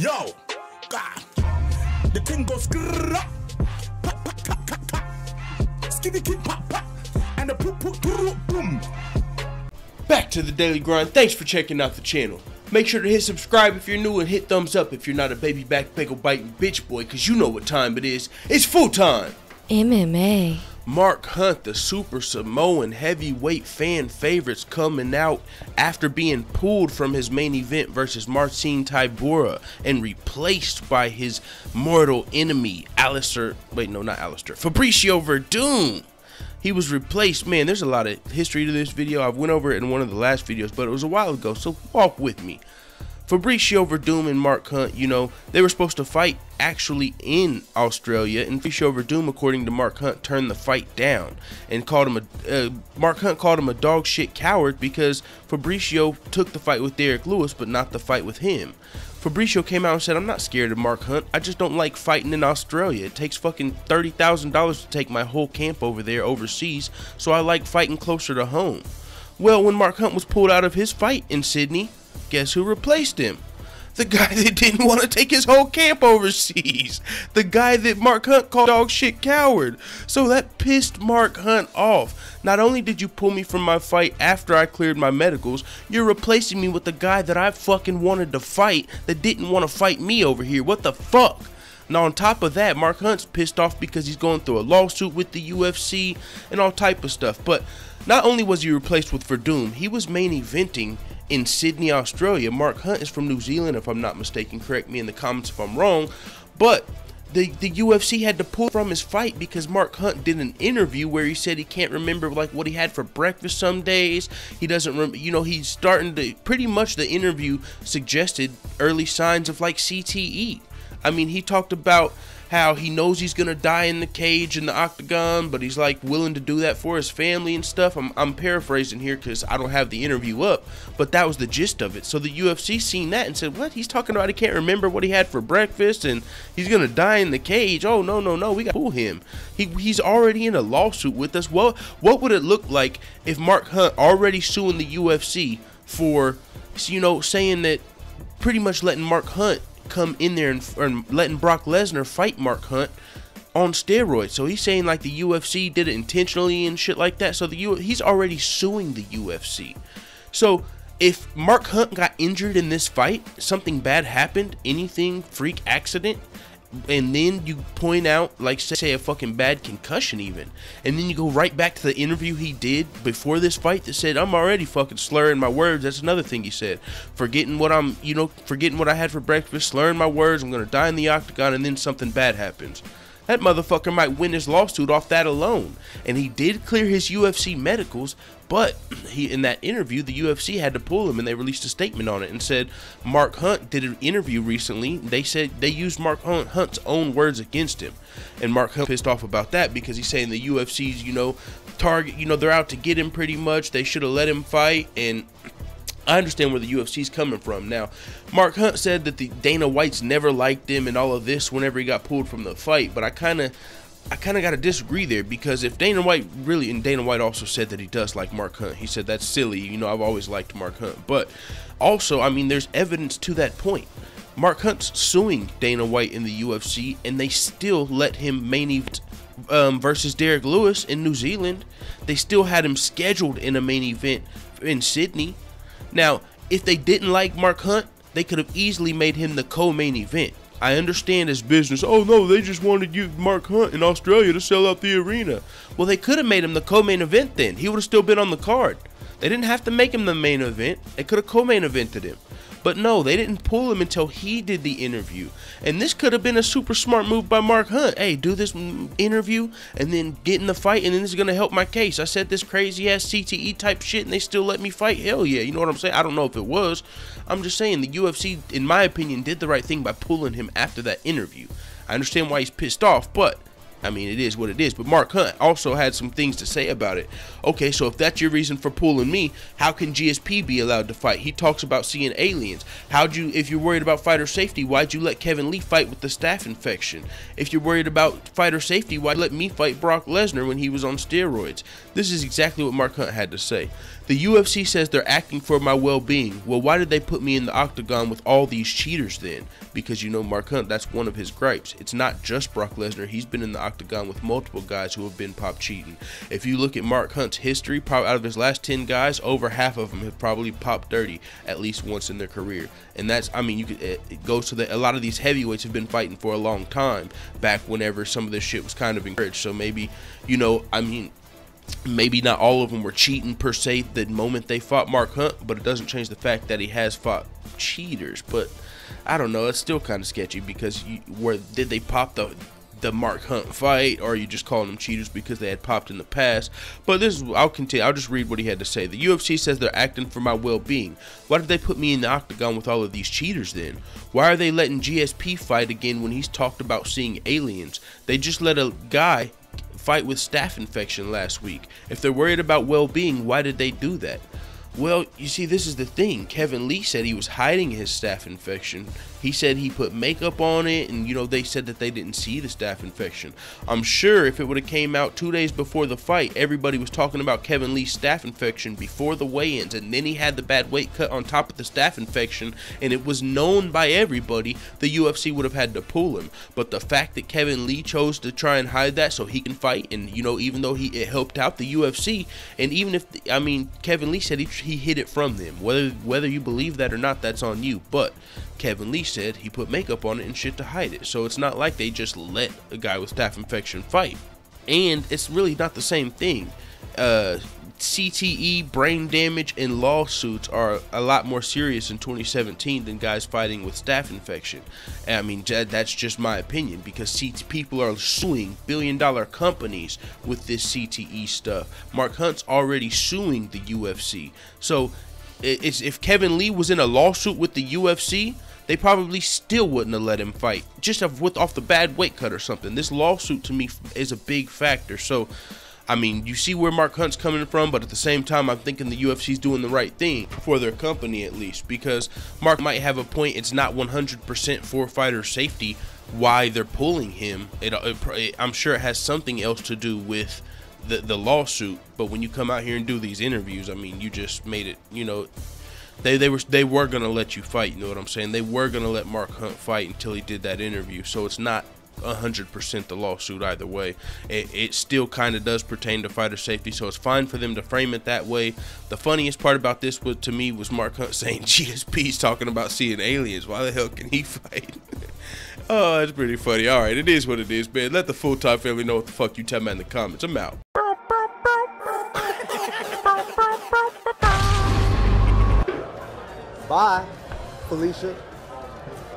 Yo, God, the thing goes grrrr, pop, pop, tap, tap, tap. Skinny kid, pop, pop, and the poop, poop, boom. Back to the daily grind. Thanks for checking out the channel. Make sure to hit subscribe if you're new and hit thumbs up if you're not a baby back bagel biting bitch boy, cause you know what time it is. It's full time. MMA. Mark Hunt, the Super Samoan heavyweight fan favorites, coming out after being pulled from his main event versus Marcin Tybura and replaced by his mortal enemy, Fabricio Werdum. He was replaced. Man, there's a lot of history to this video. I went over it in one of the last videos, but it was a while ago, so walk with me. Fabricio Werdum and Mark Hunt, you know, they were supposed to fight actually in Australia, and Fabricio Werdum, according to Mark Hunt, turned the fight down and called him Mark Hunt called him a dog shit coward because Fabricio took the fight with Derek Lewis, but not the fight with him. Fabricio came out and said, "I'm not scared of Mark Hunt. I just don't like fighting in Australia. It takes fucking $30,000 to take my whole camp over there overseas, so I like fighting closer to home." Well, when Mark Hunt was pulled out of his fight in Sydney, guess who replaced him? The guy that didn't want to take his whole camp overseas. The guy that Mark Hunt called dog shit coward. So that pissed Mark Hunt off. Not only did you pull me from my fight after I cleared my medicals, you're replacing me with the guy that I fucking wanted to fight that didn't want to fight me over here. What the fuck? Now on top of that, Mark Hunt's pissed off because he's going through a lawsuit with the UFC and all type of stuff. But not only was he replaced with Werdum, he was main eventing in Sydney, Australia. Mark Hunt is from New Zealand, if I'm not mistaken. Correct me in the comments if I'm wrong. But the UFC had to pull from his fight because Mark Hunt did an interview where he said he can't remember like what he had for breakfast some days. He doesn't remember, you know, he's starting to, pretty much the interview suggested early signs of like CTE. I mean, he talked about how he knows he's gonna die in the cage in the octagon, but he's like willing to do that for his family and stuff. I'm paraphrasing here because I don't have the interview up, but that was the gist of it. So the UFC seen that and said, what? He's talking about he can't remember what he had for breakfast and he's gonna die in the cage. Oh no, we gotta pull him. He's already in a lawsuit with us. Well, what would it look like if Mark Hunt already suing the UFC for, you know, saying that, pretty much letting Mark Hunt come in there and letting Brock Lesnar fight Mark Hunt on steroids? So he's saying like the UFC did it intentionally and shit like that. So he's already suing the UFC. So if Mark Hunt got injured in this fight, something bad happened, anything, freak accident, and then you point out, like say a fucking bad concussion even, and then you go right back to the interview he did before this fight that said, I'm already fucking slurring my words. That's another thing he said. Forgetting what I had for breakfast, slurring my words, I'm gonna die in the octagon, and then something bad happens. That motherfucker might win his lawsuit off that alone. And he did clear his UFC medicals, but in that interview, the UFC had to pull him, and they released a statement on it and said Mark Hunt did an interview recently. They said they used Mark Hunt's own words against him, and Mark Hunt pissed off about that because he's saying the UFC's, you know, target, you know, they're out to get him pretty much. They should have let him fight, and I understand where the UFC's coming from. Now, Mark Hunt said that the Dana White's never liked him and all of this whenever he got pulled from the fight, but I kind of got to disagree there, because if Dana White really, and Dana White also said that he does like Mark Hunt. He said that's silly, you know, I've always liked Mark Hunt. But also, I mean, there's evidence to that point. Mark Hunt's suing Dana White in the UFC, and they still let him main event versus Derek Lewis in New Zealand. They still had him scheduled in a main event in Sydney. Now, if they didn't like Mark Hunt, they could have easily made him the co-main event. I understand his business. Oh no, they just wanted you, Mark Hunt, in Australia to sell out the arena. Well, they could have made him the co-main event then. He would have still been on the card. They didn't have to make him the main event. They could have co-main evented him. But no, they didn't pull him until he did the interview. And this could have been a super smart move by Mark Hunt. Hey, do this interview and then get in the fight, and then this is going to help my case. I said this crazy ass CTE type shit and they still let me fight. Hell yeah, you know what I'm saying? I don't know if it was. I'm just saying the UFC, in my opinion, did the right thing by pulling him after that interview. I understand why he's pissed off, but I mean, it is what it is. But Mark Hunt also had some things to say about it. Okay, so if that's your reason for pulling me, how can GSP be allowed to fight? He talks about seeing aliens. If you're worried about fighter safety, why'd you let Kevin Lee fight with the staph infection? If you're worried about fighter safety, why'd you let me fight Brock Lesnar when he was on steroids? This is exactly what Mark Hunt had to say. The UFC says they're acting for my well-being. Well, why did they put me in the octagon with all these cheaters then? Because, you know, Mark Hunt, that's one of his gripes. It's not just Brock Lesnar. He's been in the octagon with multiple guys who have been pop cheating. If you look at Mark Hunt's history, probably out of his last 10 guys, over half of them have probably popped dirty at least once in their career. And that's, I mean, it goes to a lot of these heavyweights have been fighting for a long time, back whenever some of this shit was kind of encouraged. So maybe, you know, I mean, maybe not all of them were cheating per se the moment they fought Mark Hunt, but it doesn't change the fact that he has fought cheaters. But I don't know, it's still kind of sketchy, because did they pop the Mark Hunt fight, or are you just calling them cheaters because they had popped in the past? But this is, I'll continue. I'll just read what he had to say. The UFC says they're acting for my well-being. Why did they put me in the octagon with all of these cheaters then? Why are they letting GSP fight again when he's talked about seeing aliens? They just let a guy fight with staph infection last week. If they're worried about well-being, why did they do that? Well, you see, this is the thing. Kevin Lee said he was hiding his staph infection. He said he put makeup on it, and, you know, they said that they didn't see the staph infection. I'm sure if it would have came out 2 days before the fight, everybody was talking about Kevin Lee's staph infection before the weigh-ins, and then he had the bad weight cut on top of the staph infection, and it was known by everybody, the UFC would have had to pull him. But the fact that Kevin Lee chose to try and hide that so he can fight, and, you know, even though it helped out the UFC, and even if, I mean, Kevin Lee said he hid it from them. Whether you believe that or not, that's on you. But Kevin Lee said he put makeup on it and shit to hide it. So it's not like they just let a guy with staph infection fight. And it's really not the same thing. CTE, brain damage, and lawsuits are a lot more serious in 2017 than guys fighting with staph infection. And I mean, that's just my opinion, because people are suing billion-dollar companies with this CTE stuff. Mark Hunt's already suing the UFC. So if Kevin Lee was in a lawsuit with the UFC, they probably still wouldn't have let him fight, just off the bad weight cut or something. This lawsuit to me is a big factor. So I mean, you see where Mark Hunt's coming from, but at the same time, I'm thinking the UFC's doing the right thing for their company, at least, because Mark might have a point. It's not 100% for fighter safety why they're pulling him. I'm sure it has something else to do with the lawsuit. But when you come out here and do these interviews, I mean, you just made it, you know, they were gonna let you fight. You know what I'm saying? They were gonna let Mark Hunt fight until he did that interview. So it's not 100% the lawsuit either way. It still kind of does pertain to fighter safety, so it's fine for them to frame it that way. The funniest part about this to me was Mark Hunt saying GSP's talking about seeing aliens. Why the hell can he fight? Oh, that's pretty funny. All right, it is what it is, man. Let the full-time family know what the fuck you talking about in the comments. I'm out. Bye, Felicia.